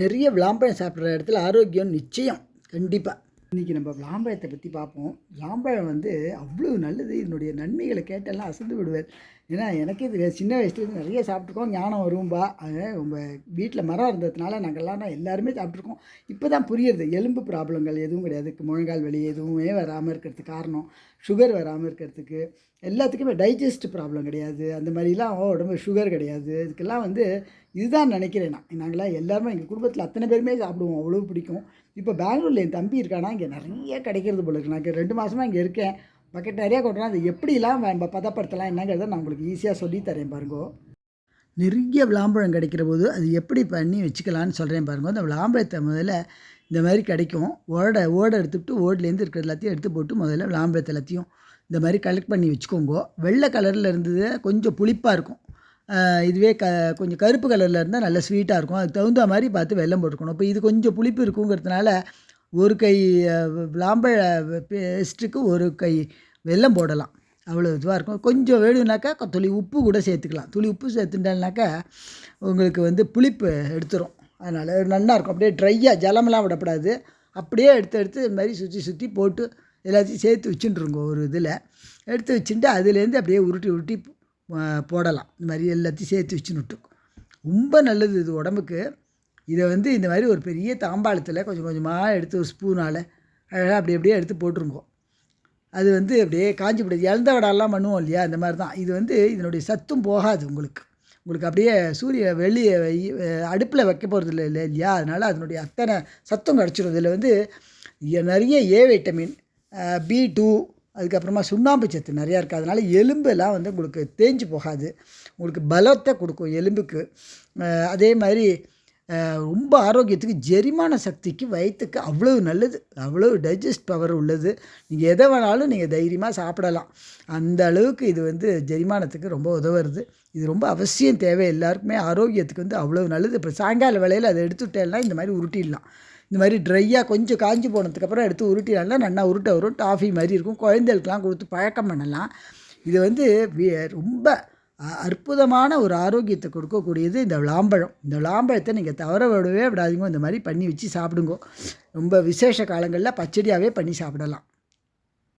நிறைய விளாம்பழம் சாப்பிட்ற இடத்துல ஆரோக்கியம் நிச்சயம் கண்டிப்பாக. இன்றைக்கி நம்ம விளாம்பழத்தை பற்றி பார்ப்போம். விளாம்பழம் வந்து அவ்வளோ நல்லது. இதனுடைய நன்மைகளை கேட்டெல்லாம் அசந்து விடுவார். ஏன்னா எனக்கே தெரியாது, சின்ன வயசுலேருந்து நிறைய சாப்பிட்ருக்கோம். ஞானம் வரும்பா. அது உங்கள் வீட்டில் மரம் இருந்ததுனால நாங்கள்லாம் எல்லாருமே சாப்பிட்ருக்கோம். இப்போ தான் புரியுறது, எலும்பு ப்ராப்ளங்கள் எதுவும் கிடையாது, முழங்கால் வலி எதுவுமே வராமல் இருக்கிறதுக்கு காரணம், சுகர் வராமல் இருக்கிறதுக்கு, எல்லாத்துக்குமே டைஜஸ்ட் ப்ராப்ளம் கிடையாது, அந்த மாதிரிலாம் உடம்பு சுகர் கிடையாது. இதுக்கெல்லாம் வந்து இதுதான் நினைக்கிறேன் நான். நாங்களாம் எல்லாருமே எங்கள் குடும்பத்தில் அத்தனை பேருமே சாப்பிடுவோம், அவ்வளோ பிடிக்கும். இப்போ பெங்களூரில் என் தம்பி இருக்கானா, இங்கே நிறைய கிடைக்கிறது போல இருக்குது. நான் 2 மாதமாக இங்கே இருக்கேன். பக்கெட் நிறையா கொண்டுறேன். அது எப்படிலாம் நம்ம பதப்படுத்தலாம் என்னங்கிறத நான் உங்களுக்கு ஈஸியாக சொல்லித்தரேன் பாருங்கோ. நிறைய விளாம்பழம் கிடைக்கிற போது அது எப்படி பண்ணி வச்சுக்கலான்னு சொல்கிறேன் பாருங்க. அந்த விளாம்பழத்தை முதல்ல இந்த மாதிரி கிடைக்கும். ஓடை எடுத்துவிட்டு ஓட்லேருந்து இருக்கிறது எல்லாத்தையும் எடுத்து போட்டு முதல்ல விளாம்பழத்தை எல்லாத்தையும் இந்த மாதிரி கலெக்ட் பண்ணி வச்சுக்கோங்க. வெள்ளை கலரில் இருந்தது கொஞ்சம் புளிப்பாக இருக்கும். இதுவே கொஞ்சம் கருப்பு கலரில் இருந்தால் நல்லா ஸ்வீட்டாக இருக்கும். அதுக்கு தகுந்த மாதிரி பார்த்து வெல்லம் போட்டுக்கணும். இப்போ இது கொஞ்சம் புளிப்பு இருக்குங்கிறதுனால ஒரு கை விளாம்பழ பேஸ்ட்டுக்கு ஒரு கை வெல்லம் போடலாம். அவ்வளோ இதுவாக இருக்கும். கொஞ்சம் வேணும்னாக்கா துளி உப்பு கூட சேர்த்துக்கலாம். துளி உப்பு சேர்த்துட்டால்னாக்கா உங்களுக்கு வந்து புளிப்பு எடுத்துரும். அதனால் நல்லாயிருக்கும். அப்படியே ட்ரையாக ஜலமெல்லாம் விடக்கூடாது. அப்படியே எடுத்து இது மாதிரி சுற்றி போட்டு எல்லாத்தையும் சேர்த்து வச்சுட்டுருங்க. ஒரு இதில் எடுத்து வச்சுட்டு அதுலேருந்து அப்படியே உருட்டி போடலாம். இந்த மாதிரி எல்லாத்தையும் சேர்த்து வச்சுன்னுட்டு ரொம்ப நல்லது இது உடம்புக்கு. இதை வந்து இந்த மாதிரி ஒரு பெரிய தாம்பாளத்தில் கொஞ்சம் கொஞ்சமாக எடுத்து ஒரு ஸ்பூனால் அழகாக அப்படியே எடுத்து போட்டுருங்கோ. அது வந்து அப்படியே காஞ்சி போடுது. இழந்த வடைலாம் பண்ணுவோம் இல்லையா, அந்த மாதிரி தான் இது. வந்து இதனுடைய சத்தும் போகாது உங்களுக்கு அப்படியே வெளியே அடுப்பில் வைக்க போகிறது இல்லை இல்லையா, அதனால் அதனுடைய அத்தனை சத்தும் கிடச்சிடும். இதில் வந்து நிறைய ஏ வைட்டமின், B2, அதுக்கப்புறமா சுண்ணாம்பு சத்து நிறையா இருக்குது. அதனால் எலும்பெல்லாம் வந்து உங்களுக்கு தேஞ்சு போகாது, உங்களுக்கு பலத்தை கொடுக்கும் எலும்புக்கு. அதே மாதிரி ரொம்ப ஆரோக்கியத்துக்கு, ஜெரிமான சக்திக்கு, வயிற்றுக்கு அவ்வளோ நல்லது, அவ்வளோ டைஜஸ்ட் பவர் உள்ளது. நீங்கள் எதை வேணாலும் நீங்கள் தைரியமாக சாப்பிடலாம். அந்த அளவுக்கு இது வந்து ஜெரிமானத்துக்கு ரொம்ப உதவுறது. இது ரொம்ப அவசியம் தேவை எல்லாருக்குமே. ஆரோக்கியத்துக்கு வந்து அவ்வளோ நல்லது. இப்போ சாயங்கால வேளையில் அதை எடுத்துவிட்டேன்னா இந்த மாதிரி உருட்டிடலாம். இந்த மாதிரி ட்ரையாக கொஞ்சம் காஞ்சி போனதுக்கப்புறம் எடுத்து உருட்டினாலும் நல்லா உருட்ட வரும். டாஃபி மாதிரி இருக்கும். குழந்தைகளுக்கெலாம் கொடுத்து பழக்கம் பண்ணலாம். இது வந்து ரொம்ப அற்புதமான ஒரு ஆரோக்கியத்தை கொடுக்கக்கூடியது இந்த விளாம்பழம். இந்த விளாம்பழத்தை நீங்கள் தவற விடவே விடாதீங்க. இந்த மாதிரி பண்ணி வச்சு சாப்பிடுங்க. ரொம்ப விசேஷ காலங்களில் பச்சடியாகவே பண்ணி சாப்பிடலாம்.